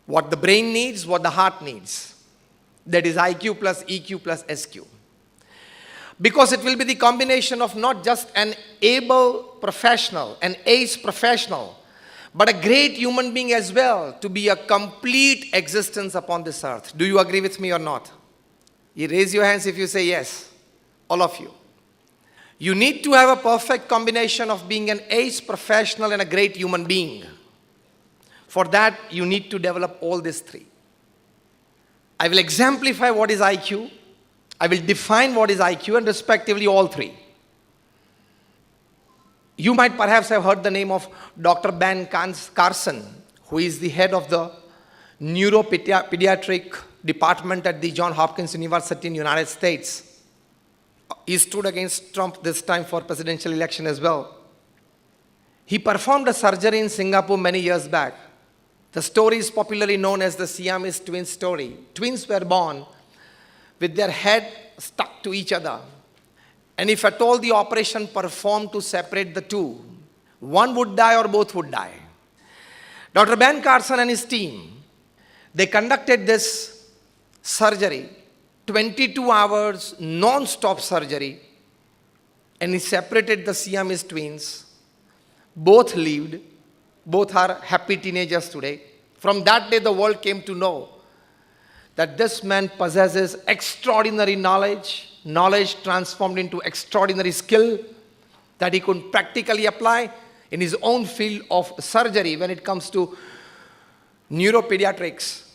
What the brain needs, what the heart needs. That is IQ plus EQ plus SQ. Because it will be the combination of not just an able professional, an ace professional, but a great human being as well, to be a complete existence upon this earth. Do you agree with me or not? You raise your hands if you say yes. All of you. You need to have a perfect combination of being an ace professional and a great human being. For that, you need to develop all these three. I will exemplify what is IQ. I will define what is IQ and respectively all three. You might perhaps have heard the name of Dr. Ben Carson, who is the head of the neuropediatric department at the Johns Hopkins University in the United States. He stood against Trump this time for presidential election as well. He performed a surgery in Singapore many years back. The story is popularly known as the Siamese twins story. Twins were born with their head stuck to each other. And if at all the operation performed to separate the two, one would die or both would die. Dr. Ben Carson and his team, they conducted this surgery, 22 hours non-stop surgery, and he separated the Siamese twins. Both lived, both are happy teenagers today. From that day, the world came to know that this man possesses extraordinary knowledge transformed into extraordinary skill that he could practically apply in his own field of surgery when it comes to neuropediatrics.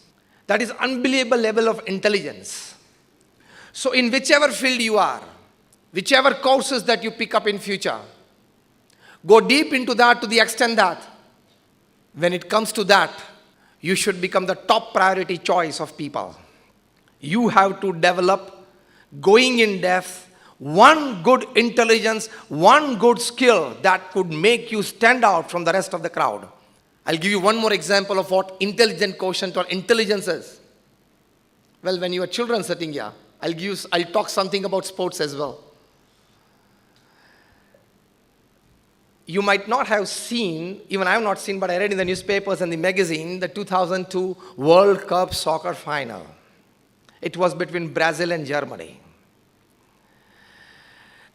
That is unbelievable level of intelligence. So in whichever field you are, whichever courses that you pick up in future, go deep into that to the extent that when it comes to that, you should become the top priority choice of people. You have to develop, going in depth, one good intelligence, one good skill that could make you stand out from the rest of the crowd. I'll give you one more example of what intelligent quotient or intelligence is. Well, when you are children sitting here, I'll talk something about sports as well. You might not have seen, even I have not seen, but I read in the newspapers and the magazine, the 2002 World Cup soccer final. It was between Brazil and Germany.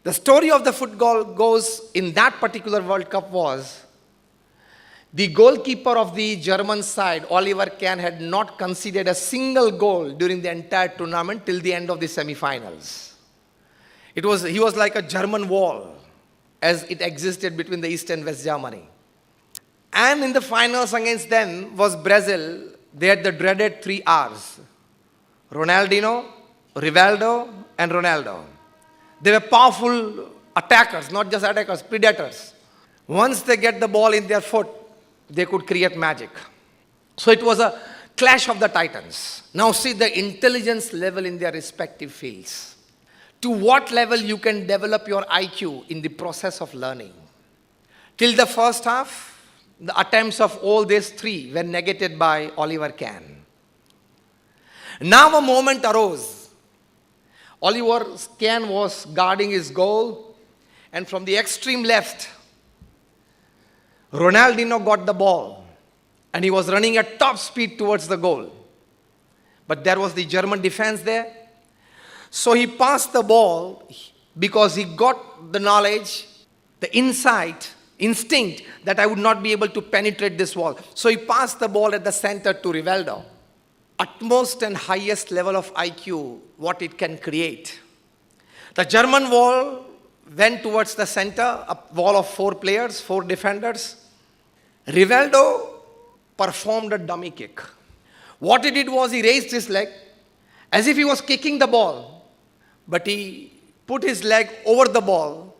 The story of the football goes in that particular World Cup was the goalkeeper of the German side, Oliver Kahn, had not conceded a single goal during the entire tournament till the end of the semi-finals. He was like a German wall as it existed between the East and West Germany. And in the finals against them was Brazil. They had the dreaded 3 R's. Ronaldinho, Rivaldo, and Ronaldo. They were powerful attackers, not just attackers, predators. Once they get the ball in their foot, they could create magic. So it was a clash of the titans. Now see the intelligence level in their respective fields. To what level you can develop your IQ in the process of learning. Till the first half, the attempts of all these three were negated by Oliver Kahn. Now a moment arose. Oliver Kahn was guarding his goal, and from the extreme left, Ronaldinho got the ball, and he was running at top speed towards the goal. But there was the German defense there. So he passed the ball because he got the knowledge, the insight, instinct that I would not be able to penetrate this wall. So he passed the ball at the center to Rivaldo. Utmost and highest level of IQ, what it can create. The German wall went towards the center, a wall of 4 players, 4 defenders. Rivaldo performed a dummy kick. What he did was he raised his leg as if he was kicking the ball, but he put his leg over the ball,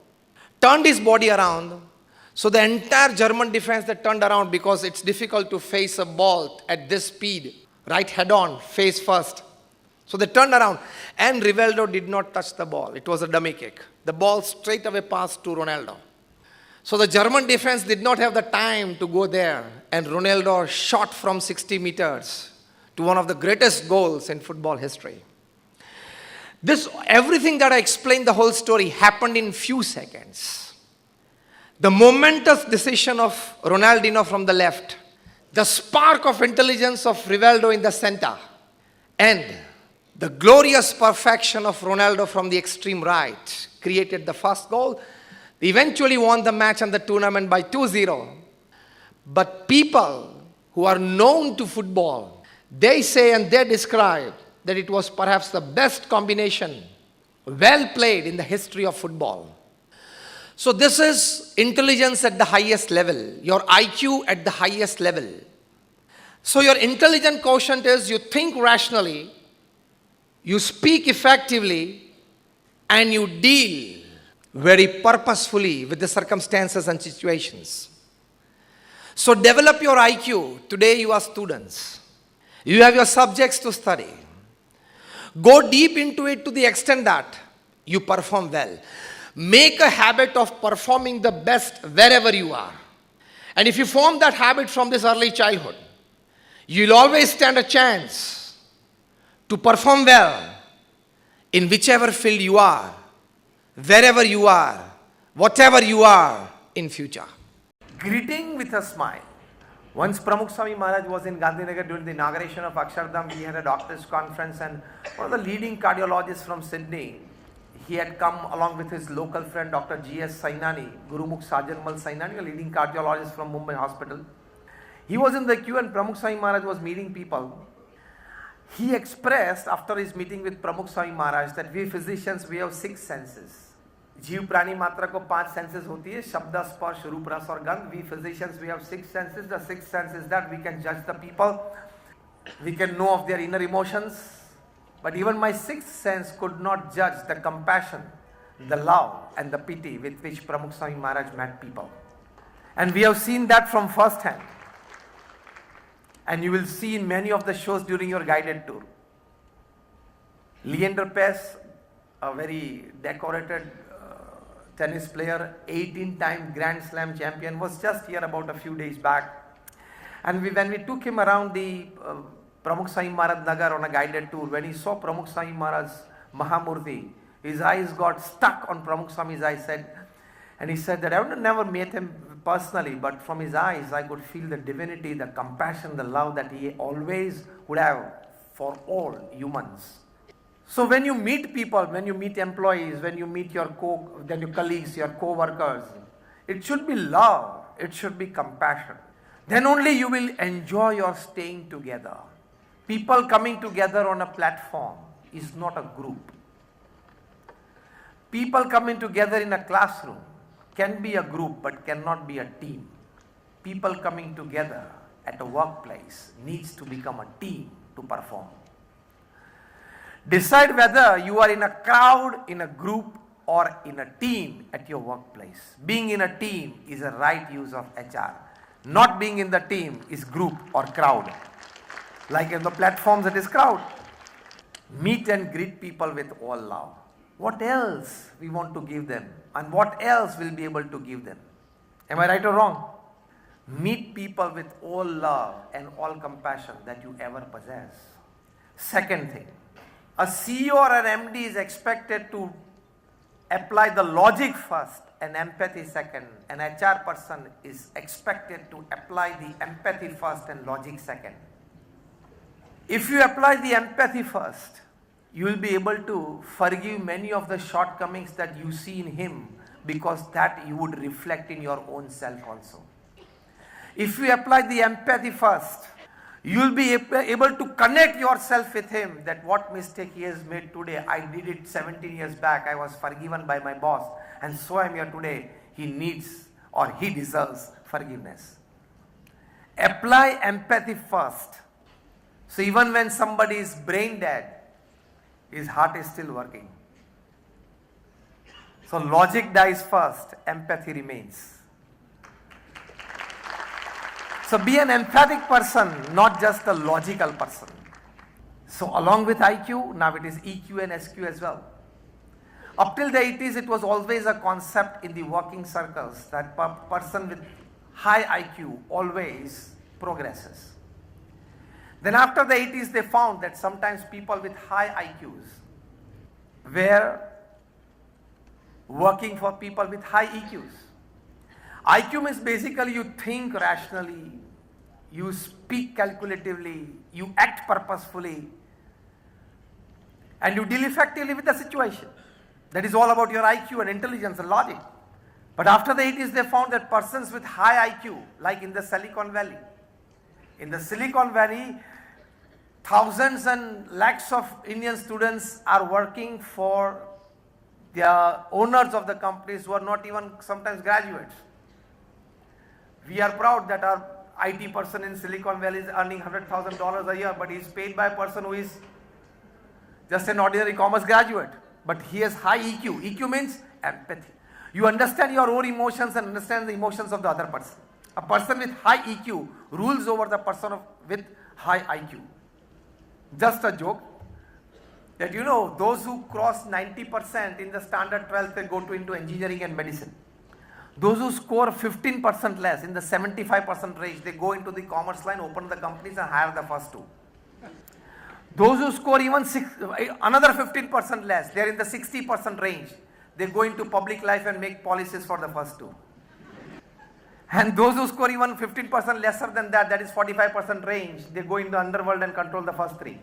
turned his body around, so the entire German defense that turned around because it's difficult to face a ball at this speed, right head on, face first. So they turned around and Rivaldo did not touch the ball. It was a dummy kick. The ball straight away passed to Ronaldo. So the German defense did not have the time to go there, and Ronaldo shot from 60 meters to one of the greatest goals in football history. Everything that I explained, the whole story, happened in few seconds. The momentous decision of Ronaldinho from the left, the spark of intelligence of Rivaldo in the center, and the glorious perfection of Ronaldo from the extreme right created the first goal. They eventually won the match and the tournament by 2-0. But people who are known to football, they say and they describe that it was perhaps the best combination well played in the history of football. So this is intelligence at the highest level, your IQ at the highest level. So your intelligent quotient is you think rationally, you speak effectively, and you deal very purposefully with the circumstances and situations. So develop your IQ. Today you are students. You have your subjects to study. Go deep into it to the extent that you perform well. Make a habit of performing the best wherever you are. And if you form that habit from this early childhood, you'll always stand a chance to perform well in whichever field you are, wherever you are, whatever you are in future. Greeting with a smile. Once Pramukh Swami Maharaj was in Gandhinagar during the inauguration of Akshardham. We had a doctor's conference, and one of the leading cardiologists from Sydney, he had come along with his local friend Dr. G.S. Sainani, Gurumukh Sajanmal Sainani, a leading cardiologist from Mumbai Hospital. He was in the queue and Pramukh Swami Maharaj was meeting people. He expressed after his meeting with Pramukh Swami Maharaj that we physicians, we have 6 senses. जीव प्राणी मात्रा को 5 senses होती है, शब्द, स्पर्श, रूप, रस और गंध. We physicians, we have 6 senses. The 6th sense is that we can judge the people, we can know of their inner emotions. But even my 6th sense could not judge the compassion, the love and the pity with which Pramukh Swami Maharaj met people. And we have seen that from first hand. And you will see in many of the shows during your guided tour. Leander Paes, a very decorated tennis player, 18-time Grand Slam champion, was just here about a few days back. And when we took him around the Pramukh Swami Maharaj Nagar on a guided tour, when he saw Pramukh Swami Maharaj's Mahamurti, his eyes got stuck on Pramukh Swami's eyes, and he said that I would never met him personally, but from his eyes I could feel the divinity, the compassion, the love that he always would have for all humans. So when you meet people, when you meet employees, when you meet your colleagues, your co-workers, it should be love, it should be compassion. Then only you will enjoy your staying together. People coming together on a platform is not a group. People coming together in a classroom can be a group but cannot be a team. People coming together at a workplace needs to become a team to perform. Decide whether you are in a crowd, in a group, or in a team at your workplace. Being in a team is a right use of HR. Not being in the team is group or crowd. Like in the platforms it is crowd. Meet and greet people with all love. What else we want to give them? And what else we'll be able to give them? Am I right or wrong? Meet people with all love and all compassion that you ever possess. Second thing, a CEO or an MD is expected to apply the logic first and empathy second. An HR person is expected to apply the empathy first and logic second. If you apply the empathy first, you will be able to forgive many of the shortcomings that you see in him, because that you would reflect in your own self also. If you apply the empathy first, you will be able to connect yourself with him, that what mistake he has made today, I did it 17 years back, I was forgiven by my boss, and so I am here today. He needs or he deserves forgiveness. Apply empathy first. So even when somebody is brain dead, his heart is still working. So logic dies first, empathy remains. So be an emphatic person, not just a logical person. So along with IQ, now it is EQ and SQ as well. Up till the 80s, it was always a concept in the working circles that person with high IQ always progresses. Then after the 80s, they found that sometimes people with high IQs were working for people with high EQs. IQ means basically you think rationally, you speak calculatively, you act purposefully, and you deal effectively with the situation. That is all about your IQ and intelligence and logic. But after the 80s, they found that persons with high IQ, like in the Silicon Valley, thousands and lakhs of Indian students are working for the owners of the companies who are not even sometimes graduates. We are proud that our IT person in Silicon Valley is earning $100,000 a year, but he is paid by a person who is just an ordinary commerce graduate. But he has high EQ. EQ means empathy. You understand your own emotions and understand the emotions of the other person. A person with high EQ rules over the person with high IQ. Just a joke that those who cross 90% in the standard 12th, they go into engineering and medicine. Those who score 15% less in the 75% range, they go into the commerce line, open the companies and hire the first two. Those who score even another 15% less, they are in the 60% range. They go into public life and make policies for the first two. And those who score even 15% lesser than that, that is 45% range, they go into underworld and control the first three.